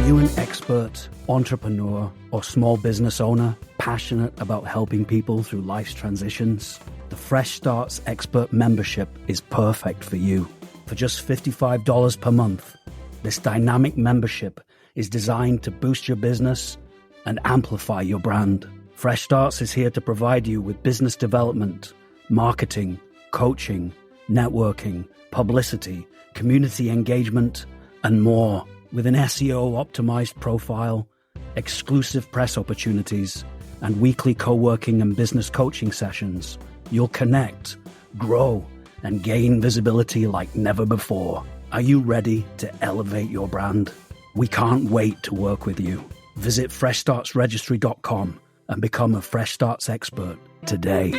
you an expert, entrepreneur, or small business owner passionate about helping people through life's transitions? The Fresh Starts Expert membership is perfect for you. For just $55 per month, this dynamic membership is designed to boost your business and amplify your brand. Fresh Starts is here to provide you with business development, marketing, coaching, networking, publicity, community engagement, and more. With an SEO-optimized profile, exclusive press opportunities, and weekly co-working and business coaching sessions, you'll connect, grow, and gain visibility like never before. Are you ready to elevate your brand? We can't wait to work with you. Visit freshstartsregistry.com and become a Fresh Starts expert today.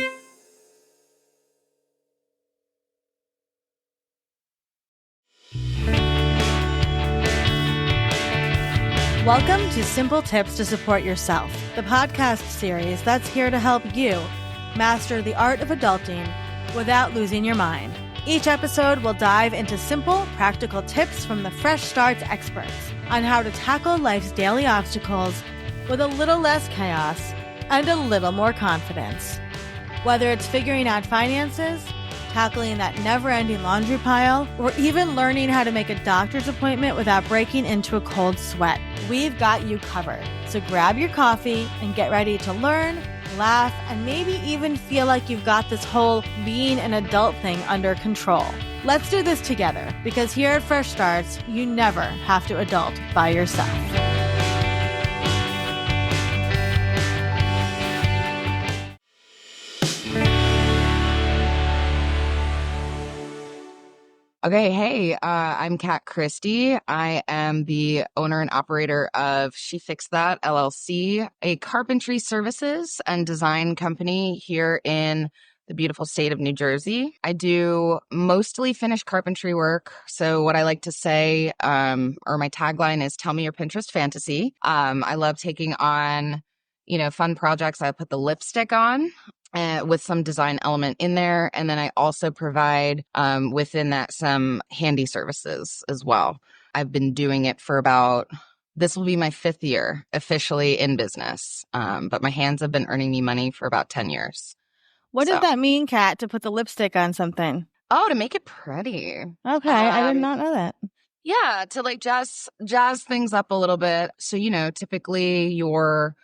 Welcome to Simple Tips to Support Yourself, the podcast series that's here to help you master the art of adulting without losing your mind. Each episode will dive into simple, practical tips from the Fresh Starts experts on how to tackle life's daily obstacles with a little less chaos and a little more confidence. Whether it's figuring out finances, tackling that never-ending laundry pile, or even learning how to make a doctor's appointment without breaking into a cold sweat, we've got you covered. So grab your coffee and get ready to learn, laugh, and maybe even feel like you've got this whole being an adult thing under control. Let's do this together, because here at Fresh Starts, you never have to adult by yourself. Okay, hey, I'm Kat Christie. I am the owner and operator of She Fixed That LLC, a carpentry services and design company here in the beautiful state of New Jersey. I do mostly finished carpentry work. So what I like to say, or my tagline is, tell me your Pinterest fantasy. I love taking on, fun projects. I put the lipstick on. With some design element in there. And then I also provide within that some handy services as well. I've been doing it for this will be my 5th year officially in business. But my hands have been earning me money for about 10 years. What does that mean, Kat, to put the lipstick on something? Oh, to make it pretty. Okay, I did not know that. Yeah, to like jazz things up a little bit. So, typically your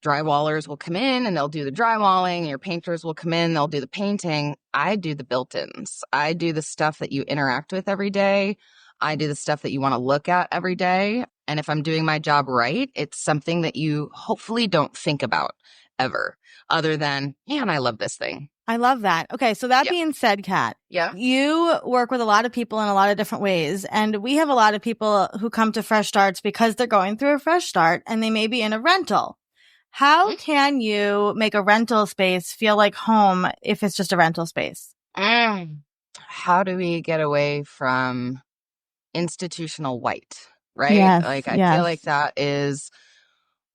drywallers will come in and they'll do the drywalling. Your painters will come in, they'll do the painting. I do the built-ins. I do the stuff that you interact with every day. I do the stuff that you want to look at every day. And if I'm doing my job right, it's something that you hopefully don't think about ever, other than, man, I love this thing. I love that. Okay, so that being said, Kat, you work with a lot of people in a lot of different ways. And we have a lot of people who come to Fresh Starts because they're going through a fresh start and they may be in a rental. How can you make a rental space feel like home if it's just a rental space? How do we get away from institutional white, right? Yes, I feel like that is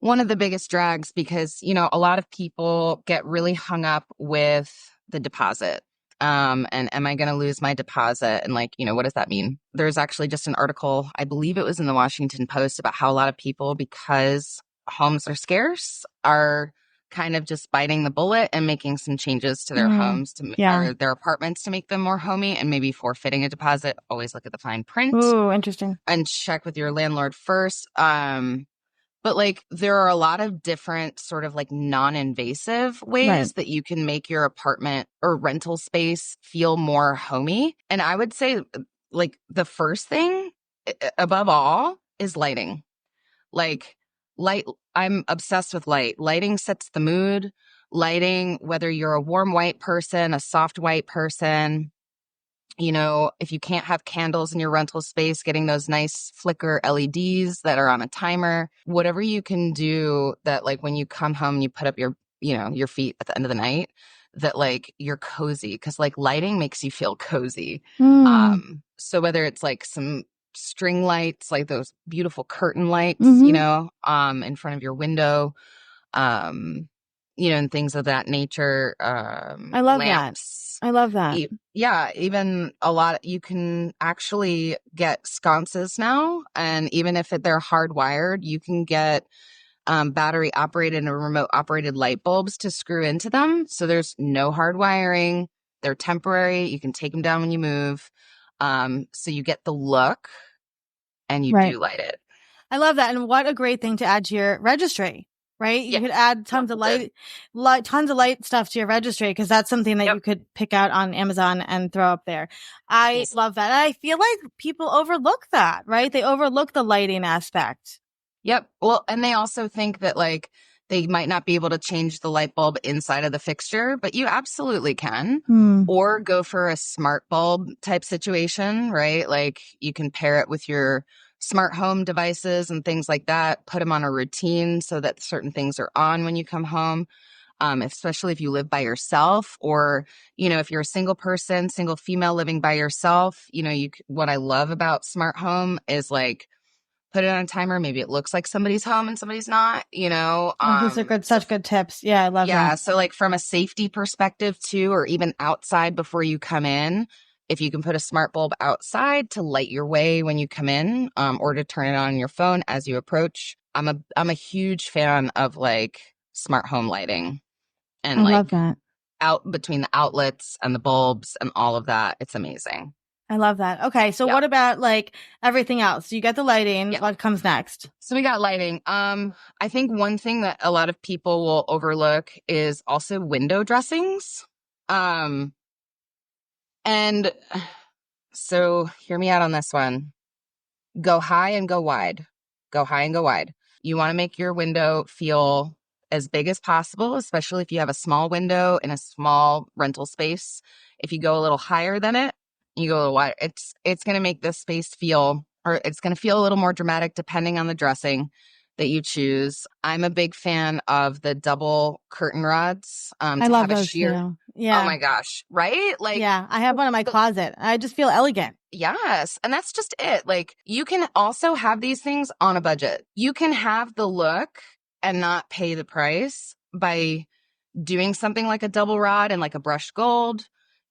one of the biggest drags because, a lot of people get really hung up with the deposit. And am I going to lose my deposit? And what does that mean? There's actually just an article, I believe it was in the Washington Post, about how a lot of people, because homes are scarce, are kind of just biting the bullet and making some changes to their homes or their apartments to make them more homey, and maybe forfeiting a deposit. Always look at the fine print. Ooh, interesting. And check with your landlord first. But there are a lot of different sort of non-invasive ways that you can make your apartment or rental space feel more homey. And I would say the first thing above all is lighting. Light, I'm obsessed with light. Lighting sets the mood. Lighting, whether you're a warm white person, a soft white person, if you can't have candles in your rental space, getting those nice flicker LEDs that are on a timer, whatever you can do that when you come home, you put up your feet at the end of the night, that you're cozy, because lighting makes you feel cozy. So whether it's some string lights, those beautiful curtain lights, in front of your window, and things of that nature. I love lamps. that. I love that. Yeah, even a lot. You can actually get sconces now, and even if they're hardwired, you can get battery operated and remote operated light bulbs to screw into them. So there's no hard wiring. They're temporary. You can take them down when you move. So you get the look and you do light it. I love that. And what a great thing to add to your registry, right? You could add tons of light stuff to your registry, because that's something that you could pick out on Amazon and throw up there. I love that. And I feel like people overlook that, right? They overlook the lighting aspect. Yep. Well, and they also think that like they might not be able to change the light bulb inside of the fixture, but you absolutely can. Or go for a smart bulb type situation, right? Like you can pair it with your smart home devices and things like that, put them on a routine so that certain things are on when you come home. Especially if you live by yourself, or, if you're a single person, single female living by yourself, what I love about smart home is like, put it on a timer. Maybe it looks like somebody's home and somebody's not, These are such good tips. Yeah, I love that. Yeah. So like from a safety perspective too, or even outside before you come in, if you can put a smart bulb outside to light your way when you come in, or to turn it on your phone as you approach. I'm a huge fan of like smart home lighting, and I love that. Out between the outlets and the bulbs and all of that. It's amazing. I love that. Okay. So what about like everything else? You get the lighting. What comes next? So we got lighting. I think one thing that a lot of people will overlook is also window dressings. And so hear me out on this one. Go high and go wide. Go high and go wide. You want to make your window feel as big as possible, especially if you have a small window in a small rental space. If you go a little higher than it, you go a little wider, it's going to make this space feel, or it's going to feel a little more dramatic depending on the dressing that you choose. I'm a big fan of the double curtain rods. I love those too. Yeah. Oh my gosh. Right? Like, yeah, I have one in my closet. I just feel elegant. Yes. And that's just it. Like, you can also have these things on a budget. You can have the look and not pay the price by doing something like a double rod and like a brushed gold,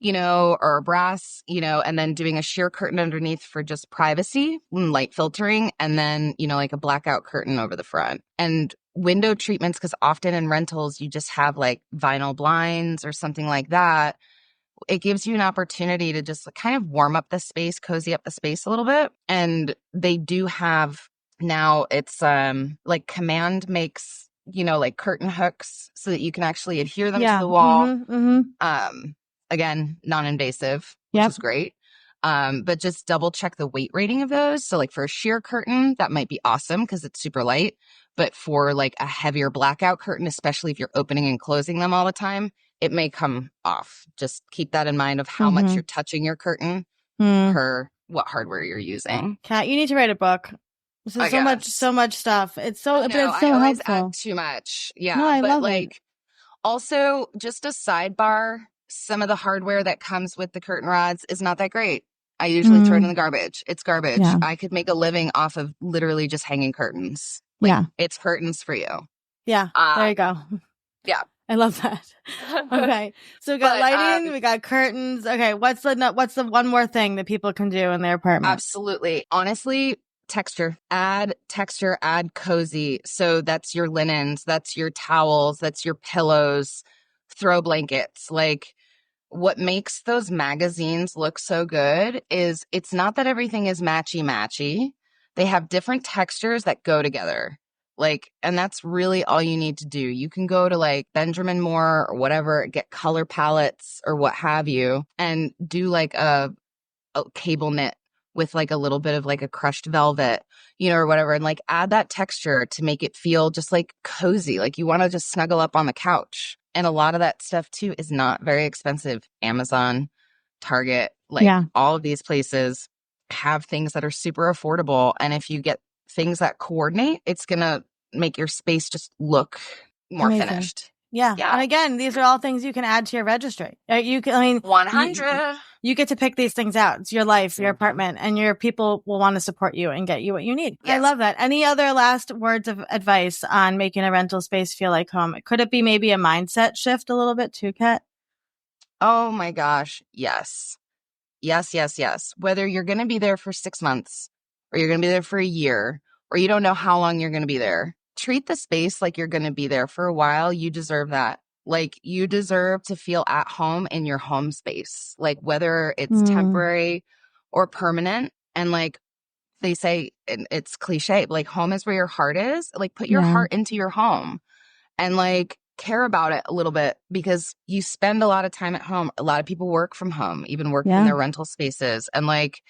or a brass, and then doing a sheer curtain underneath for just privacy and light filtering. And then, like a blackout curtain over the front. And window treatments, because often in rentals, you just have like vinyl blinds or something like that. It gives you an opportunity to just kind of warm up the space, cozy up the space a little bit. And they do have now, it's like Command makes, like curtain hooks so that you can actually adhere them to the wall. Again, non-invasive, which is great. But just double check the weight rating of those. So like for a sheer curtain, that might be awesome because it's super light. But for like a heavier blackout curtain, especially if you're opening and closing them all the time, it may come off. Just keep that in mind of how much you're touching your curtain per what hardware you're using. Kat, you need to write a book. This is so much stuff. It's so, but it's so helpful. Add too much. Yeah. No, I but love like, it. Also, just a sidebar, some of the hardware that comes with the curtain rods is not that great. I usually throw it in the garbage. It's garbage. Yeah. I could make a living off of literally just hanging curtains. Like, it's curtains for you. Yeah. There you go. Yeah. I love that. Okay. So we got lighting, we got curtains. Okay. What's the one more thing that people can do in their apartment? Absolutely. Honestly, texture. Add texture, add cozy. So that's your linens, that's your towels, that's your pillows, throw blankets. Like, what makes those magazines look so good is it's not that everything is matchy-matchy. They have different textures that go together. Like, and that's really all you need to do. You can go to like Benjamin Moore or whatever, get color palettes or what have you, and do like a cable knit with like a little bit of like a crushed velvet, or whatever. And like add that texture to make it feel just like cozy. Like you want to just snuggle up on the couch. And a lot of that stuff too is not very expensive. Amazon, Target, all of these places have things that are super affordable. And if you get things that coordinate, it's going to make your space just look more finished. Yeah. And again, these are all things you can add to your registry. 100. you get to pick these things out. It's your life, your apartment, and your people will want to support you and get you what you need. Yes. I love that. Any other last words of advice on making a rental space feel like home? Could it be maybe a mindset shift a little bit too, Kat? Oh my gosh. Yes. Yes. Whether you're going to be there for 6 months or you're going to be there for a year or you don't know how long you're going to be there, treat the space like you're going to be there for a while. You deserve that. Like, you deserve to feel at home in your home space, like whether it's temporary or permanent. And like they say, it's cliche, like home is where your heart is. Like, put your heart into your home and like care about it a little bit, because you spend a lot of time at home. A lot of people work from home, even work in their rental spaces. And like,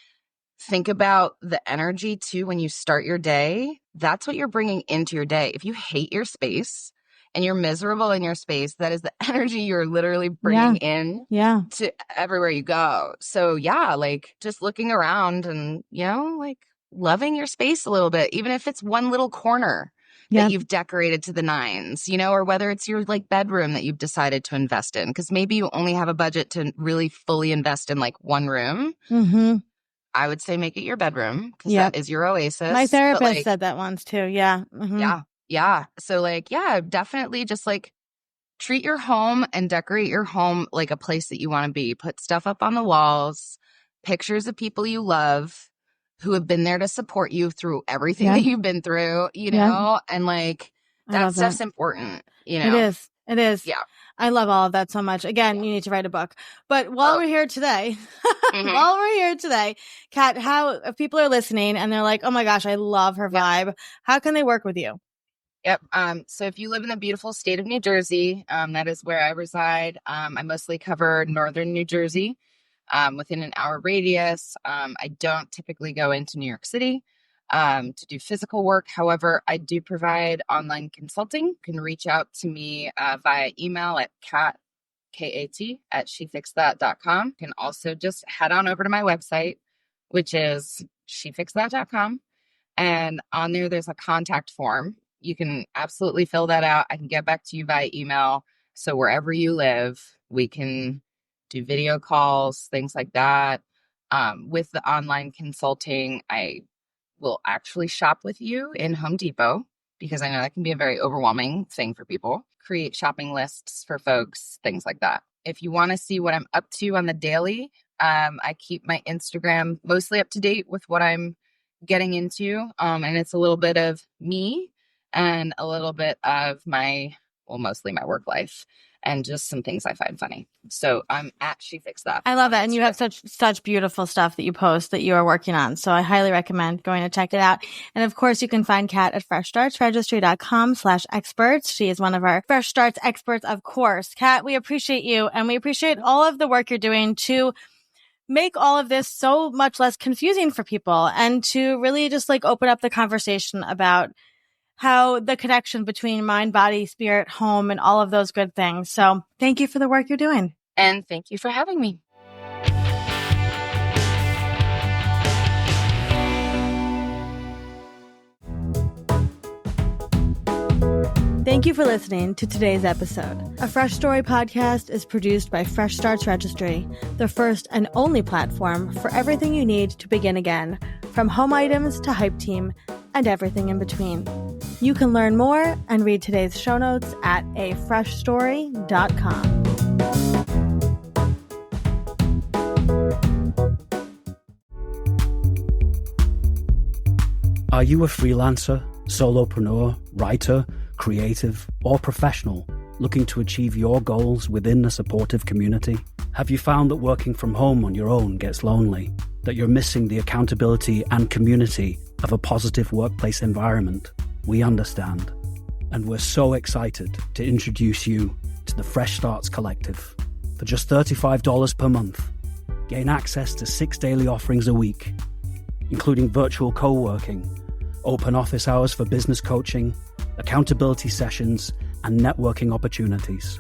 think about the energy too when you start your day. That's what you're bringing into your day. If you hate your space and you're miserable in your space, that is the energy you're literally bringing in to everywhere you go. So like just looking around and, like loving your space a little bit, even if it's one little corner that you've decorated to the nines, or whether it's your like bedroom that you've decided to invest in, because maybe you only have a budget to really fully invest in like one room. Mm-hmm. I would say make it your bedroom, because that is your oasis. My therapist said that once too. Yeah. Mm-hmm. Yeah. So like, definitely just like treat your home and decorate your home like a place that you want to be. Put stuff up on the walls, pictures of people you love who have been there to support you through everything that you've been through, and like that stuff's important, It is. Yeah. I love all of that so much. Again, you need to write a book. But while we're here today, Kat, if people are listening and they're like, oh my gosh, I love her vibe, how can they work with you? Yep. So if you live in the beautiful state of New Jersey, that is where I reside. I mostly cover northern New Jersey, within an hour radius. I don't typically go into New York City to do physical work. However, I do provide online consulting. You can reach out to me via email at Kat, K-A-T, at shefixthat.com. You can also just head on over to my website, which is shefixthat.com. And on there's a contact form. You can absolutely fill that out. I can get back to you via email. So wherever you live, we can do video calls, things like that. With the online consulting, I will actually shop with you in Home Depot, because I know that can be a very overwhelming thing for people. Create shopping lists for folks, things like that. If you want to see what I'm up to on the daily, I keep my Instagram mostly up to date with what I'm getting into. And it's a little bit of me and a little bit of mostly my work life and just some things I find funny. So I'm at shefixthat. I love that. And you have such beautiful stuff that you post that you are working on. So I highly recommend going to check it out. And of course, you can find Kat at freshstartsregistry.com/experts. She is one of our Fresh Starts experts, of course. Kat, we appreciate you, and we appreciate all of the work you're doing to make all of this so much less confusing for people, and to really just like open up the conversation about how the connection between mind, body, spirit, home, and all of those good things. So thank you for the work you're doing. And thank you for having me. Thank you for listening to today's episode. A Fresh Story podcast is produced by Fresh Starts Registry, the first and only platform for everything you need to begin again, from home items to Hype Team and everything in between. You can learn more and read today's show notes at afreshstory.com. Are you a freelancer, solopreneur, writer, creative, or professional looking to achieve your goals within a supportive community? Have you found that working from home on your own gets lonely? That you're missing the accountability and community of a positive workplace environment? We understand. And we're so excited to introduce you to the Fresh Starts Collective. For just $35 per month, gain access to 6 daily offerings a week, including virtual co-working, open office hours for business coaching, accountability sessions, and networking opportunities.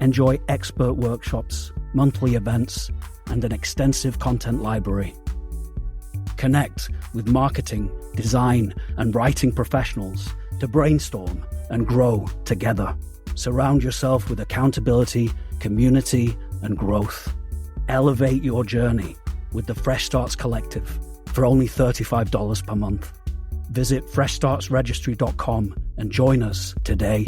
Enjoy expert workshops, monthly events, and an extensive content library. Connect with marketing, design, and writing professionals to brainstorm and grow together. Surround yourself with accountability, community, and growth. Elevate your journey with the Fresh Starts Collective for only $35 per month. Visit freshstartsregistry.com and join us today.